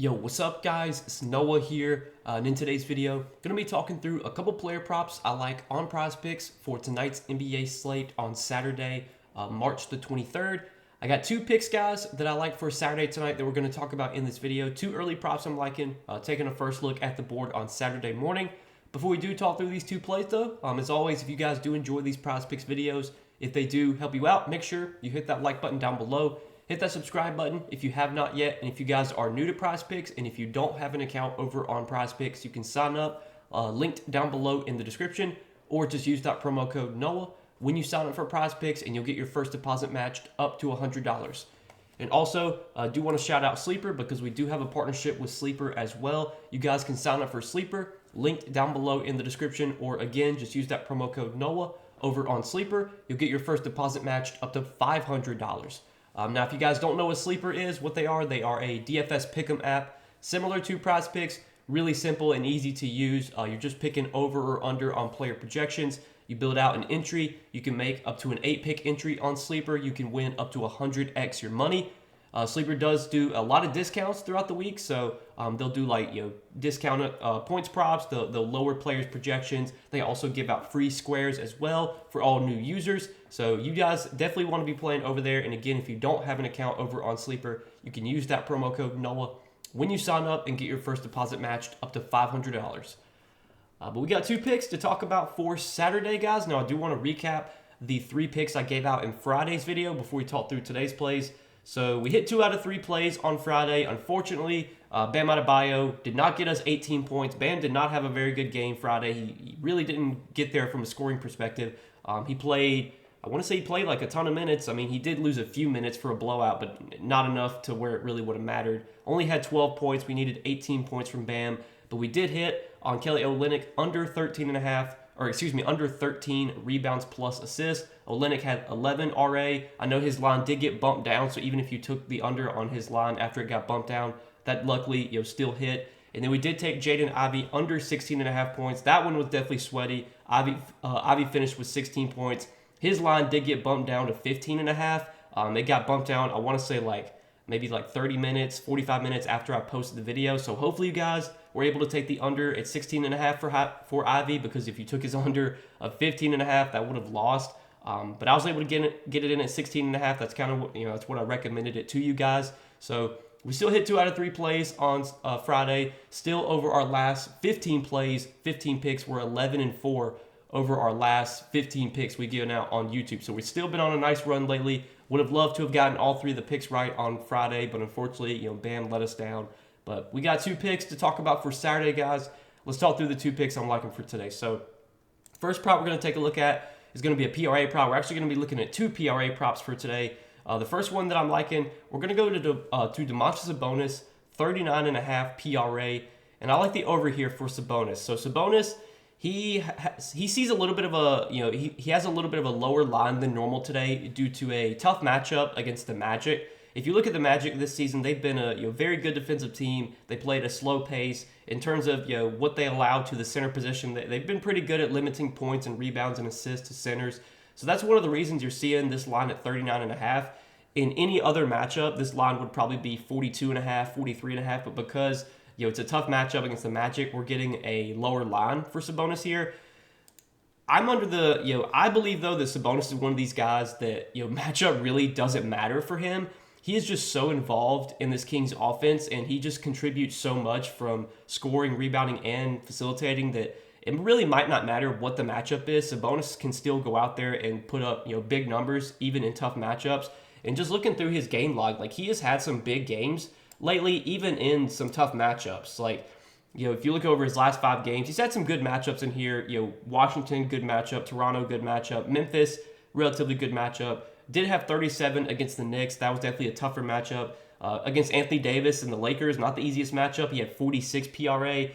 Yo, what's up guys? It's Noah here, and in today's video, going to be talking through a couple player props I like on Prizepicks for tonight's NBA slate on Saturday, March the 23rd. I got two picks, guys, that I like for Saturday tonight that we're going to talk about in this video. Two early props I'm liking, taking a first look at the board on Saturday morning. Before we do talk through these two plays though, as always, if you guys do enjoy these Prizepicks videos, if they do help you out, make sure you hit that like button down below. Hit that subscribe button if you have not yet. And if you guys are new to Prizepicks and if you don't have an account over on Prizepicks, you can sign up, linked down below in the description, or just use that promo code NOAH when you sign up for Prizepicks, and you'll get your first deposit matched up to $100. And also, I do want to shout out Sleeper because we do have a partnership with Sleeper as well. You guys can sign up for Sleeper, linked down below in the description, or again, just use that promo code NOAH over on Sleeper. You'll get your first deposit matched up to $500. Now, if you guys don't know what Sleeper is, what they are a DFS pick'em app similar to Prizepicks, really simple and easy to use. You're just picking over or under on player projections. You build out an entry. You can make up to an 8-pick entry on Sleeper. You can win up to 100x your money. Sleeper does do a lot of discounts throughout the week, so they'll do like discounted points props. They'll lower players' projections. They also give out free squares as well for all new users. So you guys definitely want to be playing over there. And again, if you don't have an account over on Sleeper, you can use that promo code NOAH when you sign up and get your first deposit matched up to $500. But we got two picks to talk about for Saturday, guys. Now, I do want to recap the 3 picks I gave out in Friday's video before we talk through today's plays. So we hit 2 out of 3 plays on Friday. Unfortunately, Bam Adebayo did not get us 18 points. Bam did not have a very good game Friday. He really didn't get there from a scoring perspective. He played, I want to say he played like a ton of minutes. I mean, he did lose a few minutes for a blowout, but not enough to where it really would have mattered. Only had 12 points. We needed 18 points from Bam, but we did hit on Kelly Olynyk under 13.5. Under 13 rebounds plus assists. Olynyk had 11 RA. I know his line did get bumped down, so even if you took the under on his line after it got bumped down, that luckily still hit. And then we did take Jaden Ivey under 16.5 points. That one was definitely sweaty. Ivey finished with 16 points. His line did get bumped down to 15.5. It got bumped down, I want to say maybe 30 minutes, 45 minutes after I posted the video. So hopefully you guys were able to take the under at 16.5 for Ivy, because if you took his under of 15.5, that would have lost. But I was able to get it in at 16.5. That's kind of what, that's what I recommended it to you guys. So we still hit 2 out of 3 plays on Friday. Still over our last 15 plays, 15 picks. We're 11-4 over our last 15 picks we given out on YouTube. So we've still been on a nice run lately. Would have loved to have gotten all 3 of the picks right on Friday, but unfortunately, Bam let us down. But we got 2 picks to talk about for Saturday, guys. Let's talk through the 2 picks I'm liking for today. So first prop we're going to take a look at is going to be a PRA prop. We're actually going to be looking at 2 PRA props for today. The first one that I'm liking, we're going to go to Domantas Sabonis, 39.5 PRA. And I like the over here for Sabonis. So Sabonis, he sees a little bit of a, he has a little bit of a lower line than normal today due to a tough matchup against the Magic. If you look at the Magic this season, they've been a very good defensive team. They play at a slow pace. In terms of what they allow to the center position, they've been pretty good at limiting points and rebounds and assists to centers. So that's one of the reasons you're seeing this line at 39.5. In any other matchup, this line would probably be 42.5, 43.5. But because it's a tough matchup against the Magic, we're getting a lower line for Sabonis here. I'm under the, I believe though that Sabonis is one of these guys that, matchup really doesn't matter for him. He is just so involved in this Kings offense, and he just contributes so much from scoring, rebounding, and facilitating that it really might not matter what the matchup is. Sabonis can still go out there and put up, big numbers even in tough matchups. And just looking through his game log, he has had some big games lately, even in some tough matchups. If you look over his last 5 games, he's had some good matchups in here. Washington, good matchup. Toronto, good matchup. Memphis, relatively good matchup. Did have 37 against the Knicks. That was definitely a tougher matchup. Against Anthony Davis and the Lakers, not the easiest matchup. He had 46 PRA.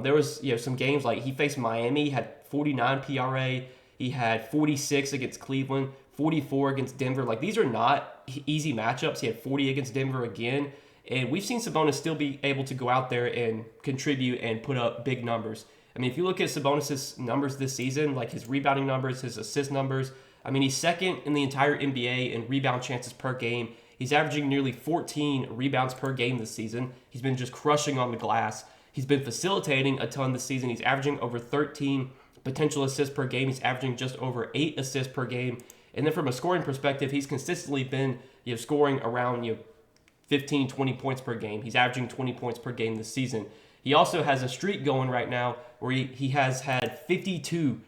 There was some games he faced Miami, had 49 PRA. He had 46 against Cleveland, 44 against Denver. These are not easy matchups. He had 40 against Denver again. And we've seen Sabonis still be able to go out there and contribute and put up big numbers. I mean, if you look at Sabonis' numbers this season, his rebounding numbers, his assist numbers, I mean, he's second in the entire NBA in rebound chances per game. He's averaging nearly 14 rebounds per game this season. He's been just crushing on the glass. He's been facilitating a ton this season. He's averaging over 13 potential assists per game. He's averaging just over 8 assists per game. And then from a scoring perspective, he's consistently been scoring around 15, 20 points per game. He's averaging 20 points per game this season. He also has a streak going right now where he has had 52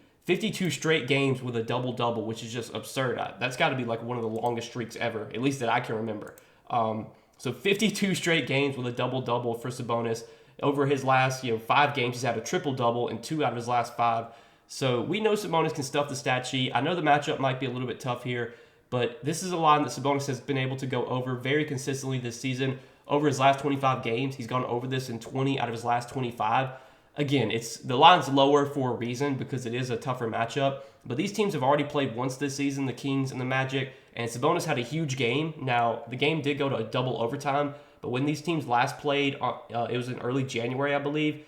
straight games with a double-double, which is just absurd. That's got to be like one of the longest streaks ever, at least that I can remember. So 52 straight games with a double-double for Sabonis. Over his last 5 games, he's had a triple-double in 2 out of his last 5. So we know Sabonis can stuff the stat sheet. I know the matchup might be a little bit tough here, but this is a line that Sabonis has been able to go over very consistently this season. Over his last 25 games, he's gone over this in 20 out of his last 25. Again, the line's lower for a reason because it is a tougher matchup. But these teams have already played once this season, the Kings and the Magic, and Sabonis had a huge game. Now, the game did go to a double overtime, but when these teams last played, it was in early January, I believe.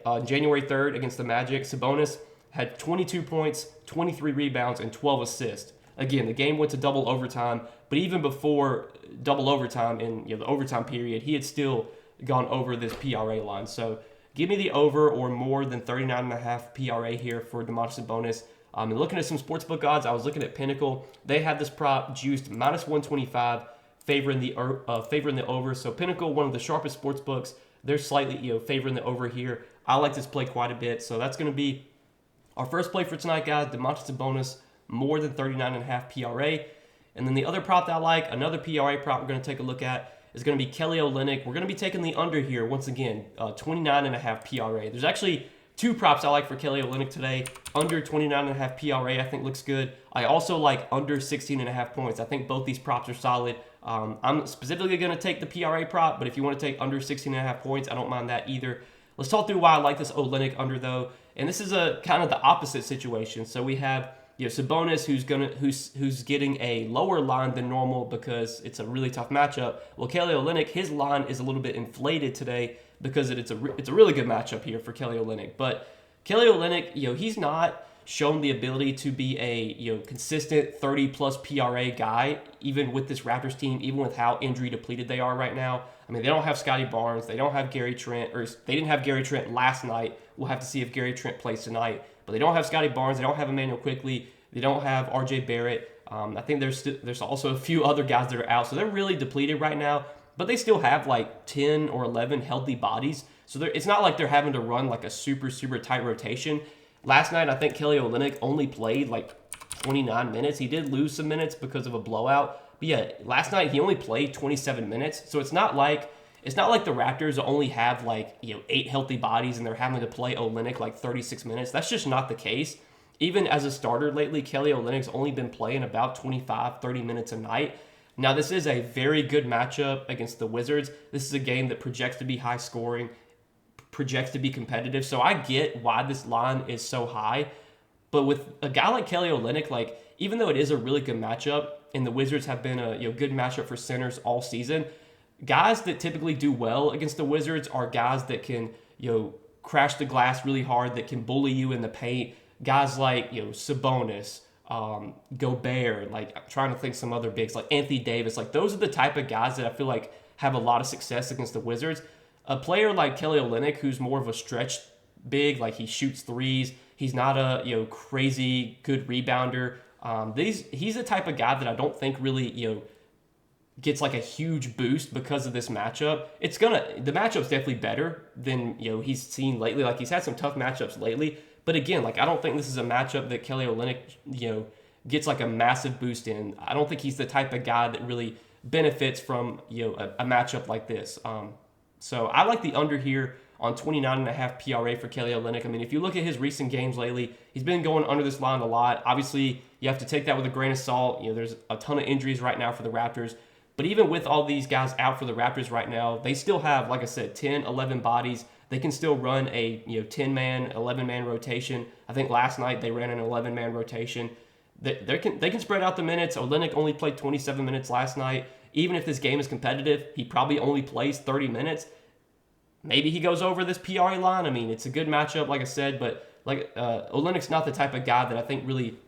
On January 3rd against the Magic, Sabonis had 22 points, 23 rebounds, and 12 assists. Again, the game went to double overtime, but even before double overtime in the overtime period, he had still gone over this PRA line. So give me the over or more than 39.5 PRA here for Domantas Sabonis. And looking at some sportsbook odds, I was looking at Pinnacle. They had this prop juiced minus 125, favoring the over. So Pinnacle, one of the sharpest sportsbooks, they're slightly favoring the over here. I like this play quite a bit. So that's going to be our first play for tonight, guys. Domantas Sabonis, more than 39.5 PRA. And then the other prop that I like, another PRA prop we're going to take a look at, is going to be Kelly Olynyk. We're going to be taking the under here once again, 29.5 PRA. There's actually 2 props I like for Kelly Olynyk today. Under 29.5 PRA, I think looks good. I also like under 16.5 points. I think both these props are solid. I'm specifically going to take the PRA prop, but if you want to take under 16.5 points, I don't mind that either. Let's talk through why I like this Olynyk under though. And this is a kind of the opposite situation. So we have Sabonis who's getting a lower line than normal because it's a really tough matchup. Well, Kelly Olynyk, his line is a little bit inflated today because it's a really good matchup here for Kelly Olynyk. But Kelly Olynyk, he's not shown the ability to be a consistent 30+ PRA guy, even with this Raptors team, even with how injury depleted they are right now. I mean, they don't have Scotty Barnes, they don't have Gary Trent, or they didn't have Gary Trent last night. We'll have to see if Gary Trent plays tonight. But they don't have Scotty Barnes, they don't have Emmanuel Quickley, they don't have RJ Barrett. I think there's also a few other guys that are out, so they're really depleted right now. But they still have like 10 or 11 healthy bodies, so it's not like they're having to run like a super tight rotation. Last night, I think Kelly Olynyk only played like 29 minutes. He did lose some minutes because of a blowout. But yeah, last night he only played 27 minutes. So it's not like the Raptors only have 8 healthy bodies and they're having to play Olynyk like 36 minutes. That's just not the case. Even as a starter lately, Kelly Olynyk's only been playing about 25, 30 minutes a night. Now, this is a very good matchup against the Wizards. This is a game that projects to be high scoring, projects to be competitive. So I get why this line is so high. But with a guy like Kelly Olynyk, even though it is a really good matchup, and the Wizards have been a good matchup for centers all season, guys that typically do well against the Wizards are guys that can crash the glass really hard, that can bully you in the paint. Guys like Sabonis, Gobert, I'm trying to think some other bigs like Anthony Davis. Those are the type of guys that I feel like have a lot of success against the Wizards. A player like Kelly Olynyk, who's more of a stretch big, he shoots threes. He's not a crazy good rebounder. He's the type of guy that I don't think really gets a huge boost because of this matchup. The matchup's definitely better than he's seen lately. He's had some tough matchups lately, but again, I don't think this is a matchup that Kelly Olynyk gets a massive boost in. I don't think he's the type of guy that really benefits from a matchup like this. So I like the under here on 29.5 PRA for Kelly Olynyk. I mean, if you look at his recent games lately, he's been going under this line a lot. Obviously, you have to take that with a grain of salt. There's a ton of injuries right now for the Raptors. But even with all these guys out for the Raptors right now, they still have, like I said, 10, 11 bodies. They can still run a 10-man, 11-man rotation. I think last night they ran an 11-man rotation. They can spread out the minutes. Olynyk only played 27 minutes last night. Even if this game is competitive, he probably only plays 30 minutes. Maybe he goes over this PRA line. I mean, it's a good matchup, like I said, but Olynyk's not the type of guy that I think really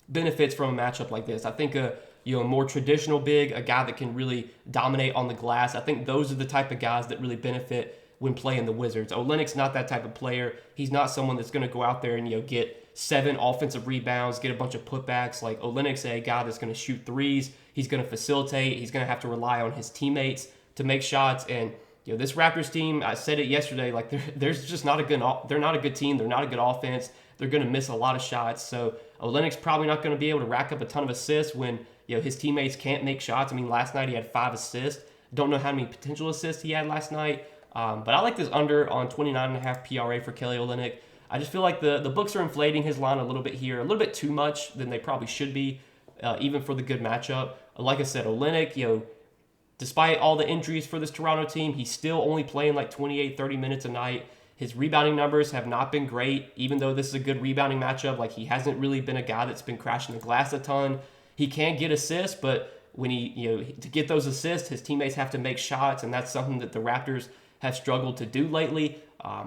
benefits from a matchup like this. I think a a more traditional big, a guy that can really dominate on the glass. I think those are the type of guys that really benefit when playing the Wizards. Olynyk's not that type of player. He's not someone that's going to go out there and get 7 offensive rebounds, get a bunch of putbacks. Like Olynyk's a guy that's going to shoot threes. He's going to facilitate. He's going to have to rely on his teammates to make shots. And this Raptors team, I said it yesterday, like there's just not a good. They're not a good team. They're not a good offense. They're going to miss a lot of shots. So Olynyk's probably not going to be able to rack up a ton of assists when his teammates can't make shots. I mean, last night he had 5 assists. Don't know how many potential assists he had last night. But I like this under on 29.5 PRA for Kelly Olynyk. I just feel like the books are inflating his line a little bit here, a little bit too much than they probably should be, even for the good matchup. Like I said, Olynyk, despite all the injuries for this Toronto team, he's still only playing like 28, 30 minutes a night. His rebounding numbers have not been great, even though this is a good rebounding matchup. Like, he hasn't really been a guy that's been crashing the glass a ton. He can get assists, but when to get those assists, his teammates have to make shots, and that's something that the Raptors have struggled to do lately.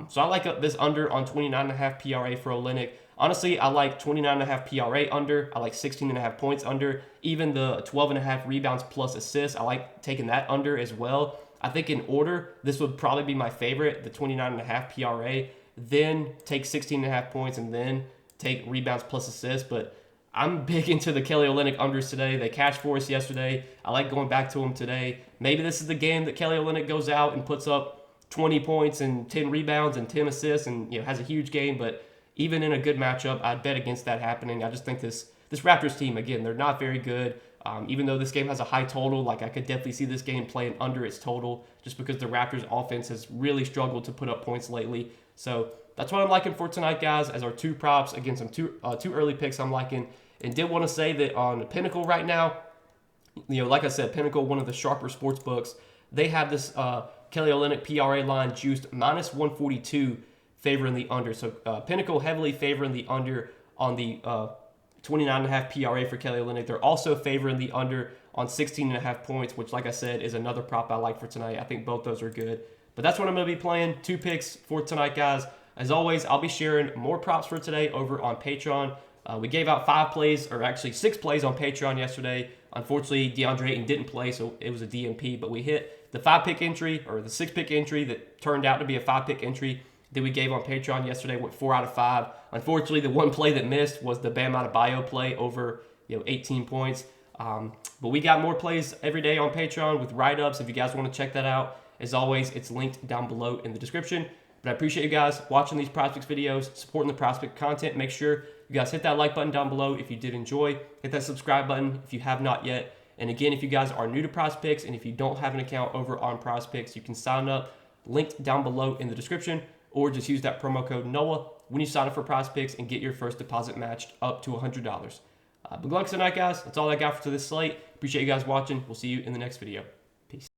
So I like this under on 29.5 PRA for Olynyk. Honestly, I like 29.5 PRA under. I like 16.5 points under. Even the 12.5 rebounds plus assists, I like taking that under as well. I think in order, this would probably be my favorite, the 29.5 PRA. Then take 16.5 points and then take rebounds plus assists. But I'm big into the Kelly Olynyk unders today. They cashed for us yesterday. I like going back to them today. Maybe this is the game that Kelly Olynyk goes out and puts up 20 points and 10 rebounds and 10 assists and has a huge game. But even in a good matchup, I'd bet against that happening. I just think this Raptors team, again, they're not very good. Even though this game has a high total, like I could definitely see this game playing under its total just because the Raptors offense has really struggled to put up points lately. So that's what I'm liking for tonight, guys, as our 2 props. Again, some two early picks I'm liking. And did want to say that on Pinnacle right now, like I said, Pinnacle, one of the sharper sports books, they have this Kelly Olynyk PRA line juiced minus 142 favoring the under. So Pinnacle heavily favoring the under on the 29.5 PRA for Kelly Olynyk. They're also favoring the under on 16.5 points, which, like I said, is another prop I like for tonight. I think both those are good. But that's what I'm going to be playing. 2 picks for tonight, guys. As always, I'll be sharing more props for today over on Patreon. We gave out 5 plays, or actually 6 plays on Patreon yesterday. Unfortunately, DeAndre Ayton didn't play, so it was a DMP. But we hit the 5-pick entry, or the 6-pick entry that turned out to be a 5-pick entry that we gave on Patreon yesterday. Went 4 out of 5. Unfortunately, the one play that missed was the Bam Adebayo play over 18 points. But we got more plays every day on Patreon with write-ups. If you guys want to check that out, as always, it's linked down below in the description. But I appreciate you guys watching these Prizepicks videos, supporting the Prizepicks content. Make sure you guys hit that like button down below if you did enjoy. Hit that subscribe button if you have not yet. And again, if you guys are new to Prizepicks and if you don't have an account over on Prizepicks, you can sign up, linked down below in the description, or just use that promo code NOAH when you sign up for Prizepicks and get your first deposit matched up to $100. But good luck tonight, guys. That's all I got for this slate. Appreciate you guys watching. We'll see you in the next video. Peace.